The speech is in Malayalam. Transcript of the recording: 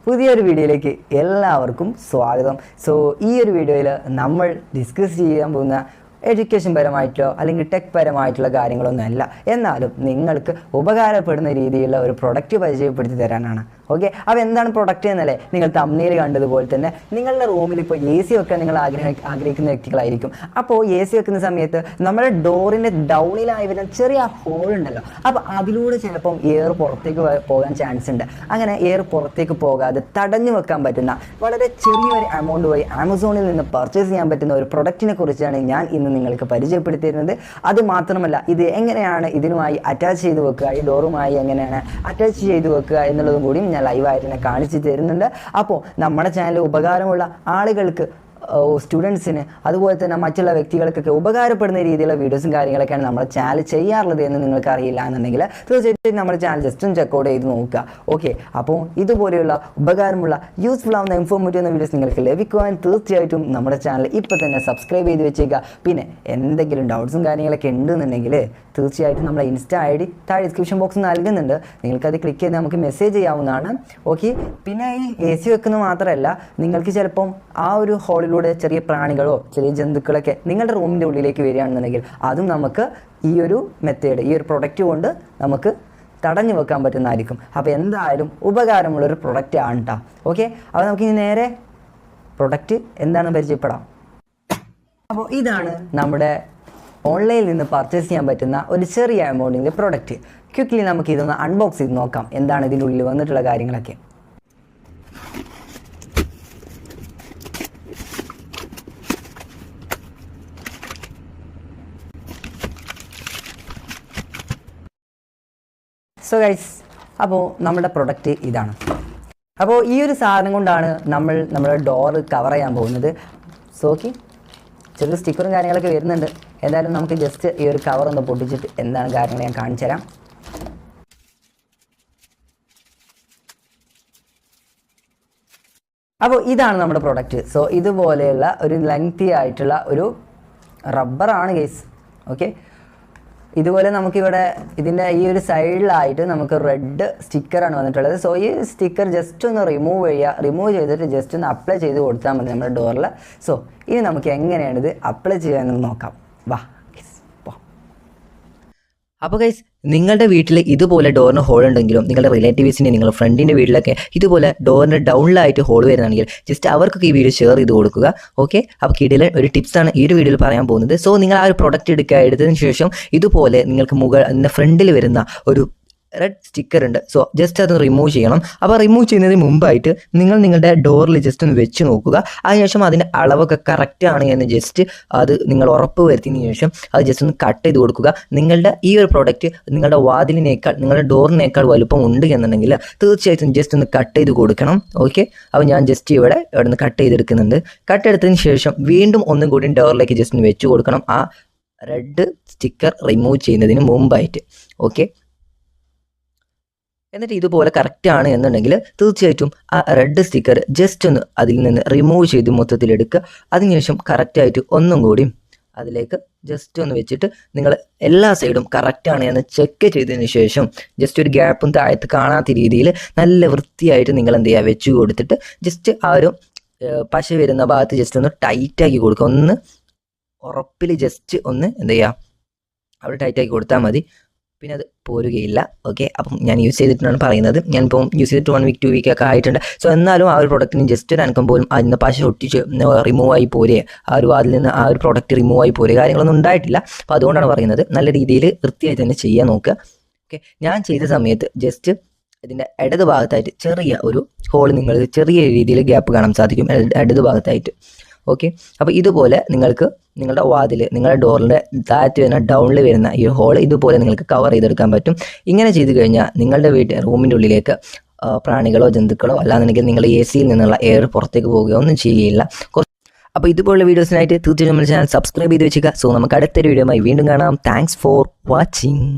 പുതിയൊരു വീഡിയോയിലേക്ക് എല്ലാവർക്കും സ്വാഗതം. ഈ ഒരു വീഡിയോയിൽ നമ്മൾ ഡിസ്കസ് ചെയ്യാൻ പോകുന്ന എഡ്യൂക്കേഷൻ പരമായിട്ടോ അല്ലെങ്കിൽ ടെക് പരമായിട്ടുള്ള കാര്യങ്ങളൊന്നുമല്ല, എന്നാലും നിങ്ങൾക്ക് ഉപകാരപ്പെടുന്ന രീതിയിലുള്ള ഒരു പ്രൊഡക്റ്റ് പരിചയപ്പെടുത്തി തരാനാണ്. ഓക്കെ, അപ്പോൾ എന്താണ് പ്രൊഡക്റ്റ് എന്നല്ലേ നിങ്ങൾ തമ്മിൽ കണ്ടതുപോലെ തന്നെ നിങ്ങളുടെ റൂമിൽ ഇപ്പോൾ എ സി വെക്കാൻ നിങ്ങൾ ആഗ്രഹിക്കുന്ന വ്യക്തികളായിരിക്കും. അപ്പോൾ എ സി വെക്കുന്ന സമയത്ത് നമ്മുടെ ഡോറിൻ്റെ ഡൗണിലായി വരുന്ന ചെറിയ ഹോൾ ഉണ്ടല്ലോ, അപ്പോൾ അതിലൂടെ ചിലപ്പം എയർ പുറത്തേക്ക് പോകാൻ ചാൻസ് ഉണ്ട്. അങ്ങനെ എയർ പുറത്തേക്ക് പോകാതെ തടഞ്ഞു വെക്കാൻ പറ്റുന്ന വളരെ ചെറിയൊരു എമൗണ്ട് വഴി ആമസോണിൽ നിന്ന് പർച്ചേസ് ചെയ്യാൻ പറ്റുന്ന ഒരു പ്രൊഡക്റ്റിനെ കുറിച്ചാണ് ഞാൻ ഇന്ന് നിങ്ങൾക്ക് പരിചയപ്പെടുത്തിയിരുന്നത്. അത് മാത്രമല്ല, ഇത് എങ്ങനെയാണ് ഇതിനുമായി അറ്റാച്ച് ചെയ്ത് വെക്കുക, ഈ ഡോറുമായി എങ്ങനെയാണ് അറ്റാച്ച് ചെയ്ത് വെക്കുക എന്നുള്ളതും കൂടി ഞാൻ ലൈവായിട്ട് തന്നെ കാണിച്ചു തരുന്നുണ്ട്. അപ്പോൾ നമ്മുടെ ചാനൽ ഉപകാരമുള്ള ആളുകൾക്ക്, സ്റ്റുഡൻസിന്, അതുപോലെ തന്നെ മറ്റുള്ള വ്യക്തികൾക്കൊക്കെ ഉപകാരപ്പെടുന്ന രീതിയിലുള്ള വീഡിയോസും കാര്യങ്ങളൊക്കെയാണ് നമ്മുടെ ചാനൽ ചെയ്യാറുള്ളത് എന്ന് നിങ്ങൾക്ക് അറിയില്ല എന്നുണ്ടെങ്കിൽ തീർച്ചയായിട്ടും നമ്മുടെ ചാനൽ ജസ്റ്റ് ഒന്ന് ചെക്കൗട്ട് ചെയ്ത് നോക്കുക. ഓക്കെ, അപ്പോൾ ഇതുപോലെയുള്ള ഉപകാരമുള്ള യൂസ്ഫുൾ ആവുന്ന ഇൻഫോർമേറ്റീവ് എന്ന വീഡിയോസ് നിങ്ങൾക്ക് ലഭിക്കുവാൻ തീർച്ചയായിട്ടും നമ്മുടെ ചാനൽ ഇപ്പോൾ തന്നെ സബ്സ്ക്രൈബ് ചെയ്ത് വെച്ചേക്കുക. പിന്നെ എന്തെങ്കിലും ഡൗട്ട്സും കാര്യങ്ങളൊക്കെ ഉണ്ടെന്നുണ്ടെങ്കിൽ തീർച്ചയായിട്ടും നമ്മുടെ ഇൻസ്റ്റാ ഐ ഡി താഴെ ഡിസ്ക്രിപ്ഷൻ ബോക്സ് നൽകുന്നുണ്ട്, നിങ്ങൾക്കത് ക്ലിക്ക് ചെയ്ത് നമുക്ക് മെസ്സേജ് ചെയ്യാവുന്നതാണ്. ഓക്കെ, പിന്നെ ഈ എ സി വെക്കുന്നത് മാത്രമല്ല, നിങ്ങൾക്ക് ചിലപ്പം ആ ഒരു ഹോളിലൂടെ ചെറിയ പ്രാണികളോ ചെറിയ ജന്തുക്കളൊക്കെ നിങ്ങളുടെ റൂമിൻ്റെ ഉള്ളിലേക്ക് വരികയാണെന്നുണ്ടെങ്കിൽ അതും നമുക്ക് ഈ ഒരു മെത്തേഡ്, ഈ ഒരു പ്രൊഡക്റ്റ് കൊണ്ട് നമുക്ക് തടഞ്ഞു വെക്കാൻ പറ്റുന്നതായിരിക്കും. അപ്പോൾ എന്തായാലും ഉപകാരമുള്ളൊരു പ്രൊഡക്റ്റ് ആണ് കേട്ടോ. ഓക്കെ, അപ്പോൾ നമുക്കിനി നേരെ പ്രൊഡക്റ്റ് എന്താണെന്ന് പരിചയപ്പെടാം. അപ്പോൾ ഇതാണ് നമ്മുടെ ഓൺലൈനിൽ നിന്ന് പർച്ചേസ് ചെയ്യാൻ പറ്റുന്ന ഒരു ചെറിയ എമൗണ്ടിൻ്റെ പ്രൊഡക്റ്റ്. ക്വിക്ക്ലി നമുക്ക് ഇതൊന്ന് അൺബോക്സ് ചെയ്ത് നോക്കാം, എന്താണ് ഇതിൻ്റെ ഉള്ളിൽ വന്നിട്ടുള്ള കാര്യങ്ങളൊക്കെ. സോ ഗൈസ്, അപ്പോൾ നമ്മുടെ പ്രൊഡക്റ്റ് ഇതാണ്. അപ്പോൾ ഈ ഒരു സാധനം കൊണ്ടാണ് നമ്മൾ നമ്മുടെ ഡോറ് കവർ ചെയ്യാൻ പോകുന്നത്. സോ ഓക്കെ, ചെറിയ സ്റ്റിക്കറും കാര്യങ്ങളൊക്കെ വരുന്നുണ്ട്. എന്തായാലും നമുക്ക് ജസ്റ്റ് ഈ ഒരു കവർ ഒന്ന് പൊട്ടിച്ചിട്ട് എന്താണ് കാര്യങ്ങൾ ഞാൻ കാണിച്ചു തരാം. അപ്പോൾ ഇതാണ് നമ്മുടെ പ്രൊഡക്റ്റ്. സോ ഇതുപോലെയുള്ള ഒരു ലെങ്തി ആയിട്ടുള്ള ഒരു റബ്ബറാണ് ഗൈസ്. ഓക്കെ, ഇതുപോലെ നമുക്കിവിടെ ഇതിൻ്റെ ഈ ഒരു സൈഡിലായിട്ട് നമുക്ക് റെഡ് സ്റ്റിക്കറാണ് വന്നിട്ടുള്ളത്. സോ ഈ സ്റ്റിക്കർ ജസ്റ്റ് ഒന്ന് റിമൂവ് ചെയ്തിട്ട് ജസ്റ്റ് ഒന്ന് അപ്ലൈ ചെയ്ത് കൊടുത്താൽ മതി നമ്മുടെ ഡോറിൽ. സോ ഇനി നമുക്ക് എങ്ങനെയാണ് ഇത് അപ്ലൈ ചെയ്യാമെന്ന് നോക്കാം. വാ. അപ്പോൾ ഗൈസ്, നിങ്ങളുടെ വീട്ടിൽ ഇതുപോലെ ഡോറിന് ഹോൾ ഉണ്ടെങ്കിലും നിങ്ങളുടെ റിലേറ്റീവ്സിൻ്റെ, നിങ്ങളുടെ ഫ്രണ്ടിൻ്റെ വീട്ടിലൊക്കെ ഇതുപോലെ ഡോറിന് ഡൗണിലായിട്ട് ഹോൾ വരുന്നതാണെങ്കിൽ ജസ്റ്റ് അവർക്കൊക്കെ ഈ വീഡിയോ ഷെയർ ചെയ്ത് കൊടുക്കുക. ഓക്കെ, അപ്പോൾ കിടിലൻ ഒരു ടിപ്സാണ് ഈ ഒരു വീഡിയോയിൽ പറയാൻ പോകുന്നത്. സോ നിങ്ങൾ ആ ഒരു പ്രൊഡക്റ്റ് എടുത്തതിന് ശേഷം ഇതുപോലെ നിങ്ങൾക്ക് ഫ്രണ്ടിൽ വരുന്ന ഒരു റെഡ് സ്റ്റിക്കർ ഉണ്ട്. സോ ജസ്റ്റ് അത് റിമൂവ് ചെയ്യണം. അപ്പോൾ റിമൂവ് ചെയ്യുന്നതിന് മുമ്പായിട്ട് നിങ്ങളുടെ ഡോറിൽ ജസ്റ്റ് ഒന്ന് വെച്ച് നോക്കുക. അതിനുശേഷം അതിൻ്റെ അളവൊക്കെ കറക്റ്റ് ആണ് എന്ന് ജസ്റ്റ് അത് നിങ്ങൾ ഉറപ്പ് വരുത്തിയതിന് ശേഷം അത് ജസ്റ്റ് ഒന്ന് കട്ട് ചെയ്ത് കൊടുക്കുക. നിങ്ങളുടെ ഈ ഒരു പ്രോഡക്റ്റ് നിങ്ങളുടെ വാതിലിനേക്കാൾ, നിങ്ങളുടെ ഡോറിനേക്കാൾ വലുപ്പം ഉണ്ട് എന്നുണ്ടെങ്കിൽ തീർച്ചയായിട്ടും ജസ്റ്റ് ഒന്ന് കട്ട് ചെയ്ത് കൊടുക്കണം. ഓക്കെ, അപ്പോൾ ഞാൻ ജസ്റ്റ് ഇവിടെ നിന്ന് കട്ട് ചെയ്തെടുക്കുന്നുണ്ട്. കട്ട് എടുത്തതിന് ശേഷം വീണ്ടും ഒന്നും കൂടി ഡോറിലേക്ക് ജസ്റ്റ് ഒന്ന് വെച്ച് കൊടുക്കണം, ആ റെഡ് സ്റ്റിക്കർ റിമൂവ് ചെയ്യുന്നതിന് മുമ്പായിട്ട്. ഓക്കെ, എന്നിട്ട് ഇതുപോലെ കറക്റ്റ് ആണ് എന്നുണ്ടെങ്കിൽ തീർച്ചയായിട്ടും ആ റെഡ് സ്റ്റിക്കർ ജസ്റ്റ് ഒന്ന് അതിൽ നിന്ന് റിമൂവ് ചെയ്ത് മൊത്തത്തിലെടുക്കുക. അതിനുശേഷം കറക്റ്റായിട്ട് ഒന്നും കൂടി അതിലേക്ക് ജസ്റ്റ് ഒന്ന് വെച്ചിട്ട് നിങ്ങൾ എല്ലാ സൈഡും കറക്റ്റാണ് എന്ന് ചെക്ക് ചെയ്തതിന് ശേഷം ജസ്റ്റ് ഒരു ഗ്യാപ്പും താഴത്ത് കാണാത്ത രീതിയിൽ നല്ല വൃത്തിയായിട്ട് നിങ്ങൾ എന്ത് ചെയ്യുക, വെച്ച് കൊടുത്തിട്ട് ജസ്റ്റ് ആ ഒരു പശ വരുന്ന ഭാഗത്ത് ജസ്റ്റ് ഒന്ന് ടൈറ്റാക്കി കൊടുക്കുക. ഒന്ന് ഉറപ്പിൽ ജസ്റ്റ് ഒന്ന് എന്ത് ചെയ്യുക, അവിടെ ടൈറ്റാക്കി കൊടുത്താൽ മതി, പിന്നെ അത് പോരുകയില്ല. ഓക്കെ, അപ്പം ഞാൻ യൂസ് ചെയ്തിട്ടാണ് പറയുന്നത്. ഞാനിപ്പം യൂസ് ചെയ്തിട്ട് 1 വീക്ക് 2 വീക്കൊക്കെ ആയിട്ടുണ്ട്. സോ എന്നാലും ആ ഒരു പ്രൊഡക്റ്റിന് ജസ്റ്റ് ഒരു അനക്കം പോലും അതിന് പശ ഒട്ടിച്ച് റിമൂവ് ആയി പോരുക, ആ ഒരു അതിൽ നിന്ന് ആ ഒരു പ്രൊഡക്റ്റ് റിമൂവ് ആയി പോരുക, കാര്യങ്ങളൊന്നും ഉണ്ടായിട്ടില്ല. അപ്പോൾ അതുകൊണ്ടാണ് പറയുന്നത് നല്ല രീതിയിൽ വൃത്തിയായി തന്നെ ചെയ്യാൻ നോക്കുക. ഓക്കെ, ഞാൻ ചെയ്ത സമയത്ത് ജസ്റ്റ് ഇതിൻ്റെ ഇടത് ഭാഗത്തായിട്ട് ചെറിയ ഒരു ഹോൾ, നിങ്ങൾ ചെറിയ രീതിയിൽ ഗ്യാപ്പ് കാണാൻ സാധിക്കും ഇടത് ഭാഗത്തായിട്ട്. ഓക്കെ, അപ്പോൾ ഇതുപോലെ നിങ്ങൾക്ക് നിങ്ങളുടെ വാതിൽ, നിങ്ങളുടെ ഡോറിൻ്റെ താഴത്ത് വരുന്ന ഡൗണിൽ വരുന്ന ഈ ഹോൾ ഇതുപോലെ നിങ്ങൾക്ക് കവർ ചെയ്തെടുക്കാൻ പറ്റും. ഇങ്ങനെ ചെയ്ത് കഴിഞ്ഞാൽ നിങ്ങളുടെ റൂമിൻ്റെ ഉള്ളിലേക്ക് പ്രാണികളോ ജന്തുക്കളോ അല്ലാന്നുണ്ടെങ്കിൽ നിങ്ങൾ എ സിയിൽ നിന്നുള്ള എയർ പുറത്തേക്ക് പോവുകയോ ഒന്നും ചെയ്യുകയില്ല. അപ്പോൾ ഇതുപോലുള്ള വീഡിയോസിനായിട്ട് തീർച്ചയായും നമ്മുടെ ചാനൽ സബ്സ്ക്രൈബ് ചെയ്ത് വെക്കുക. സോ നമുക്ക് അടുത്തൊരു വീഡിയോയുമായി വീണ്ടും കാണാം. Thanks for watching.